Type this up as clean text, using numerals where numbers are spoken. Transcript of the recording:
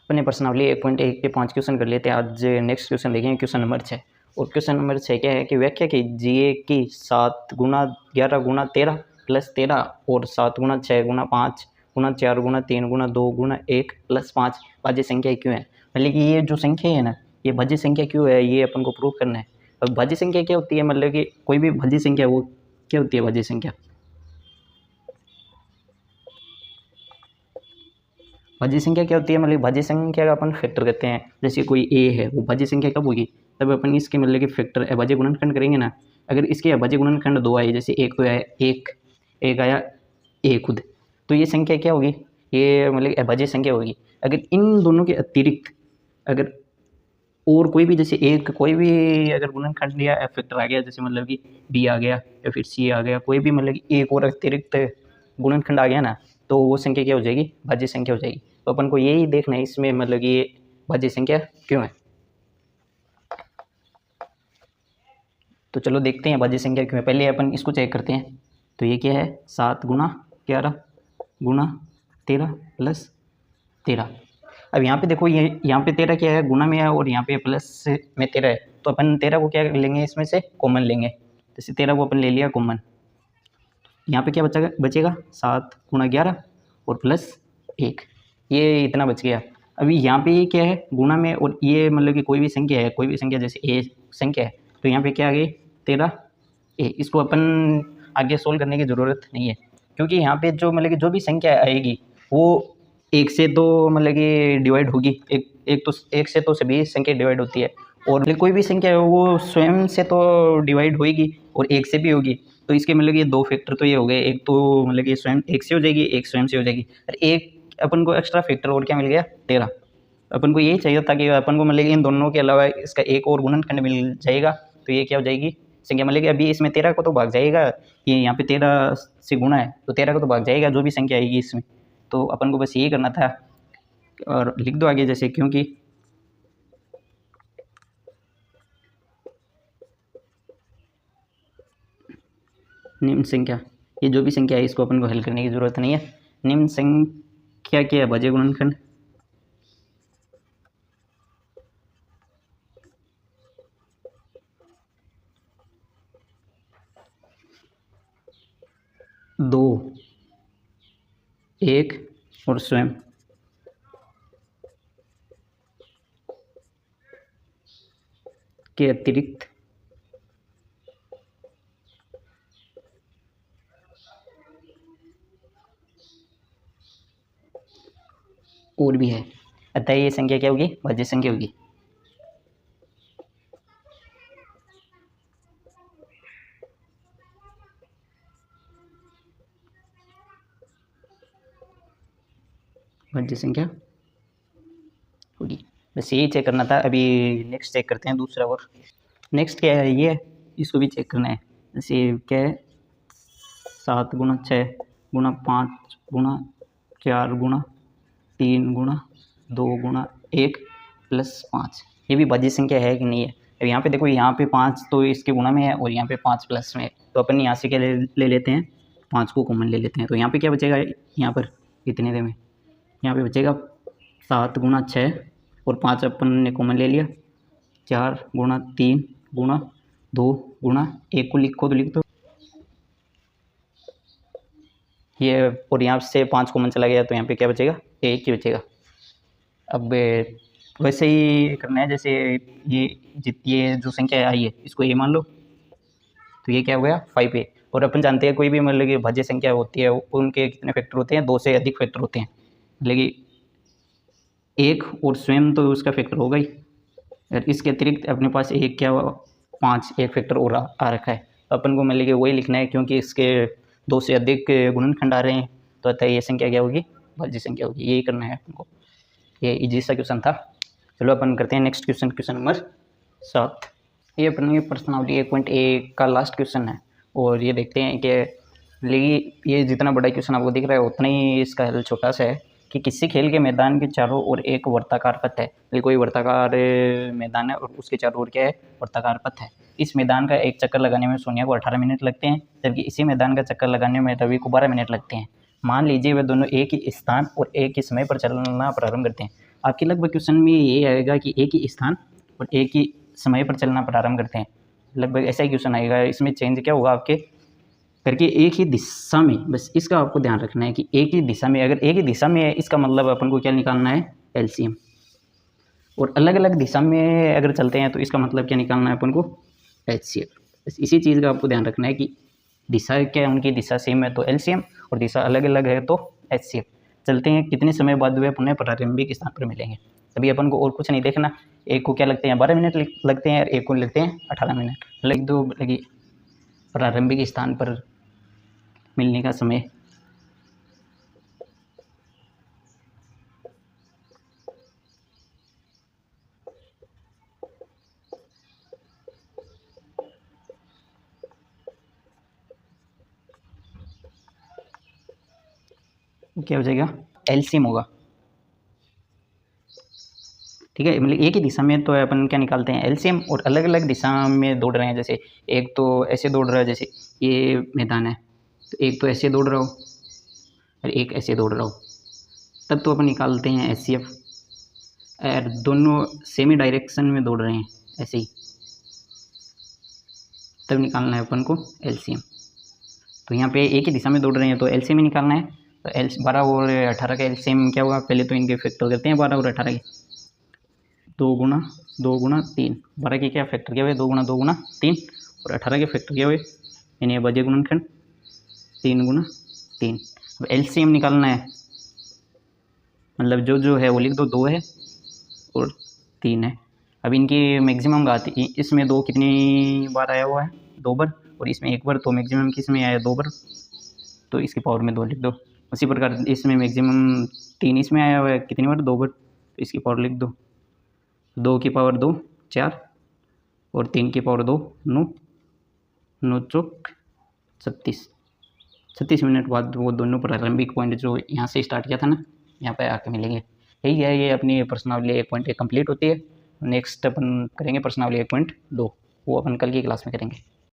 अपने प्रश्नावली 1.1 के 5 क्वेश्चन कर लेते हैं। आज नेक्स्ट क्वेश्चन देखेंगे, क्वेश्चन नंबर 6। और क्वेश्चन नंबर 6 क्या है कि व्याख्या कीजिए कि 7 गुना 11 गुना 13 प्लस 13 और 7 गुना 6 गुना 5 गुना 4 गुना 3 गुना 2 गुना 1 प्लस 5 भाज्य संख्या क्यों है। मतलब कि ये जो संख्या है ना, ये भाज्य संख्या क्यों है, ये अपन को प्रूव करना है। अब भाज्य संख्या क्या होती है, मतलब कि कोई भी भाज्य संख्या वो क्या होती है। भाज्य संख्या भाज्य संख्या क्या होती है, मतलब भाज्य संख्या का अपन फैक्टर करते हैं। जैसे कोई ए है, वो भाज्य संख्या कब होगी, तब अपन इसके मतलब कि फैक्टर अभाज्य गुणनखंड करेंगे ना। अगर इसके अभाज्य गुणनखंड 2 आए, जैसे एक तो आया एक आया ए खुद, तो ये संख्या क्या होगी, ये मतलब अभाज्य संख्या होगी। अगर इन दोनों के अतिरिक्त अगर और कोई भी, जैसे एक कोई भी अगर गुणनखंड या फैक्टर आ गया, जैसे मतलब कि बी आ गया या फिर सी आ गया, कोई भी मतलब कि एक और अतिरिक्त गुणनखंड आ गया ना, तो वो संख्या क्या हो जाएगी, भाज्य संख्या हो जाएगी। तो अपन को यही देखना है इसमें, मतलब कि ये भाज्य संख्या क्यों है। तो चलो देखते हैं भाज्य संख्या क्यों है। पहले अपन इसको चेक करते हैं। तो ये क्या है, 7 गुना 11 गुना 13 प्लस 13। अब यहाँ पे देखो, ये यहाँ पे 13 क्या है, गुना में है, और यहाँ पे प्लस में 13 है। तो अपन 13 को क्या लेंगे, इसमें से कॉमन लेंगे। जैसे 13 को अपन ले लिया कॉमन, यहाँ पे क्या बचेगा 7 गुना 11 और प्लस 1, ये इतना बच गया। अभी यहाँ पे ये क्या है, गुना में, और ये मतलब कि कोई भी संख्या है, कोई भी संख्या जैसे ए संख्या है, तो यहाँ पे क्या आ गई 13 ए। इसको अपन आगे सोल्व करने की ज़रूरत नहीं है, क्योंकि यहाँ पे जो मतलब कि जो भी संख्या आएगी वो एक से तो मतलब कि डिवाइड होगी। एक से तो सभी संख्या डिवाइड होती है, और कोई भी संख्या है वो स्वयं से तो डिवाइड होगी और एक से भी होगी। तो इसके मतलब ये दो फैक्टर तो ये हो गए, एक तो मतलब कि स्वयं एक से हो जाएगी, एक स्वयं से हो जाएगी, और एक अपन को एक्स्ट्रा फैक्टर और क्या मिल गया 13। अपन को यही चाहिए था कि अपन को मतलब इन दोनों के अलावा इसका एक और गुणनखंड मिल जाएगा, तो ये क्या हो जाएगी संख्या। मतलब कि अभी इसमें 13 को तो भाग जाएगा, ये यहाँ पे 13 से गुणा है तो 13 को तो भाग जाएगा जो भी संख्या आएगी इसमें। तो अपन को बस यही करना था, और लिख दो आगे, जैसे क्योंकि निम्न संख्या, ये जो भी संख्या है इसको अपन को हल करने की ज़रूरत नहीं है। निम्न संख्या क्या है, भाज्य गुणनखंड 2 1 और स्वयं के अतिरिक्त और भी है, अतः ये संख्या क्या होगी, भाज्य संख्या होगी। भाज्य संख्या होगी, बस यही चेक करना था। अभी नेक्स्ट चेक करते हैं दूसरा। और नेक्स्ट क्या है, ये इसको भी चेक करना है। जैसे क्या है, 7 गुना 6 गुना 5 गुना 4 गुना 3 गुना 2 गुना 1 प्लस 5, ये भी भाज्य संख्या है कि नहीं है। अब यहाँ पे देखो, यहाँ पे 5 तो इसके गुणा में है और यहाँ पे 5 प्लस में है, तो अपन यहाँ से क्या ले लेते हैं, 5 को कॉमन ले लेते हैं। तो यहाँ पे क्या बचेगा, यहाँ पर इतने दे में यहाँ पे बचेगा 7 गुना 6 और 5 अपन ने कॉमन ले लिया, 4 गुना 3 गुना 2 गुना 1 को लिखो तो लिख दो ये, और यहाँ से 5 कॉमन चला गया तो यहाँ पे क्या बचेगा, 1 ही बचेगा। अब वैसे ही करना है, जैसे ये जो संख्या आई है इसको ए मान लो, तो ये क्या हो गया 5a। और अपन जानते हैं कोई भी मतलब कि भाज्य संख्या होती है उनके कितने फैक्टर होते हैं, 2 से अधिक फैक्टर होते हैं। मतलब कि एक और स्वयं तो उसका फैक्टर होगा ही, और इसके अतिरिक्त अपने पास एक क्या 5 एक फैक्टर और आ रखा है। तो अपन को मतलब कि वही लिखना है, क्योंकि इसके 2 से अधिक गुणनखंड आ रहे हैं, तो अतः ये संख्या क्या होगी, भाज्य संख्या होगी। यही करना है अपन को, ये इजी सा क्वेश्चन था। चलो अपन करते हैं नेक्स्ट क्वेश्चन, क्वेश्चन नंबर 7। ये अपनी प्रश्नावली 1.1 का लास्ट क्वेश्चन है, और ये देखते हैं कि लेकिन ये जितना बड़ा क्वेश्चन आपको दिख रहा है उतना ही इसका हल छोटा सा है। कि किसी खेल के मैदान के चारों ओर एक वर्ताकार पथ है। कोई वर्ताकार मैदान है और उसके चारों ओर क्या है, वर्ताकार पथ है। इस मैदान का एक चक्कर लगाने में सोनिया को 18 मिनट लगते हैं, जबकि इसी मैदान का चक्कर लगाने में रवि को 12 मिनट लगते हैं। मान लीजिए वे दोनों एक ही स्थान और एक ही समय पर चलना प्रारंभ करते हैं। आपके लगभग क्वेश्चन में ये आएगा कि एक ही स्थान और एक ही समय पर चलना प्रारंभ करते हैं, लगभग ऐसा ही क्वेश्चन आएगा। इसमें चेंज क्या होगा आपके करके एक ही दिशा में, बस इसका आपको ध्यान रखना है कि एक ही दिशा में, अगर एक ही दिशा में है इसका मतलब अपन को क्या निकालना है, एलसीएम। और अलग अलग दिशा में अगर चलते हैं तो इसका मतलब क्या निकालना है अपन को, एचसीएफ। बस इसी चीज़ का आपको ध्यान रखना है कि दिशा क्या है, उनकी दिशा सेम है तो एलसीएम, और दिशा अलग अलग है तो एचसीएफ। चलते हैं कितने समय बाद वे पुनः प्रारंभिक स्थान पर मिलेंगे। अभी अपन को और कुछ नहीं देखना, एक को क्या लगते हैं 12 मिनट लगते हैं और एक को लगते हैं 18 मिनट, लग दो लगी प्रारंभिक स्थान पर मिलने का समय। क्या हो जाएगा, एलसीएम होगा, ठीक है। मतलब एक ही दिशा में तो अपन क्या निकालते हैं, एलसीएम, और अलग अलग दिशा में दौड़ रहे हैं, जैसे एक तो ऐसे दौड़ रहा है, जैसे ये मैदान है तो एक तो ऐसे दौड़ रहा हो और एक ऐसे दौड़ रहा हो, तब तो अपन निकालते हैं एचसीएफ। और दोनों सेम ही डायरेक्शन में दौड़ रहे हैं ऐसे ही, तब निकालना है अपन को एलसीएम। तो यहाँ पे एक ही दिशा में दौड़ रहे हैं तो एलसीएम ही निकालना है। तो 12 और 18 का एलसीएम क्या होगा, पहले तो इनके फैक्टर करते हैं 12 और 18 के, 2 गुना 3, 12 के क्या फैक्टर क्या हुए, 2 गुना 3, और 18 के फैक्टर क्या हुए, यानी बजे गुणनखंड 3 गुना 3। अब एलसीएम निकालना है, मतलब जो है वो लिख दो, 2 है और 3 है। अब इनकी मैक्सिमम बात, इसमें 2 कितनी बार आया हुआ है, 2 बार, और इसमें 1 बार, तो मैक्सिमम किस में आया, 2 बार, तो इसकी पावर में 2 लिख दो। उसी प्रकार इसमें मैक्सिमम 3 इसमें आया हुआ है, कितनी बार, 2 बार, तो इसकी पावर लिख दो, 2 की पावर 2 4 और 3 की पावर 2 9, 9 चौक 36 मिनट बाद वो दोनों प्रारंभिक पॉइंट जो यहाँ से स्टार्ट किया था ना, यहाँ पे आके मिलेंगे। यही है, ये अपनी प्रश्नावली 1.1 कंप्लीट होती है। नेक्स्ट अपन करेंगे प्रश्नावली 1.2, वो अपन कल की क्लास में करेंगे।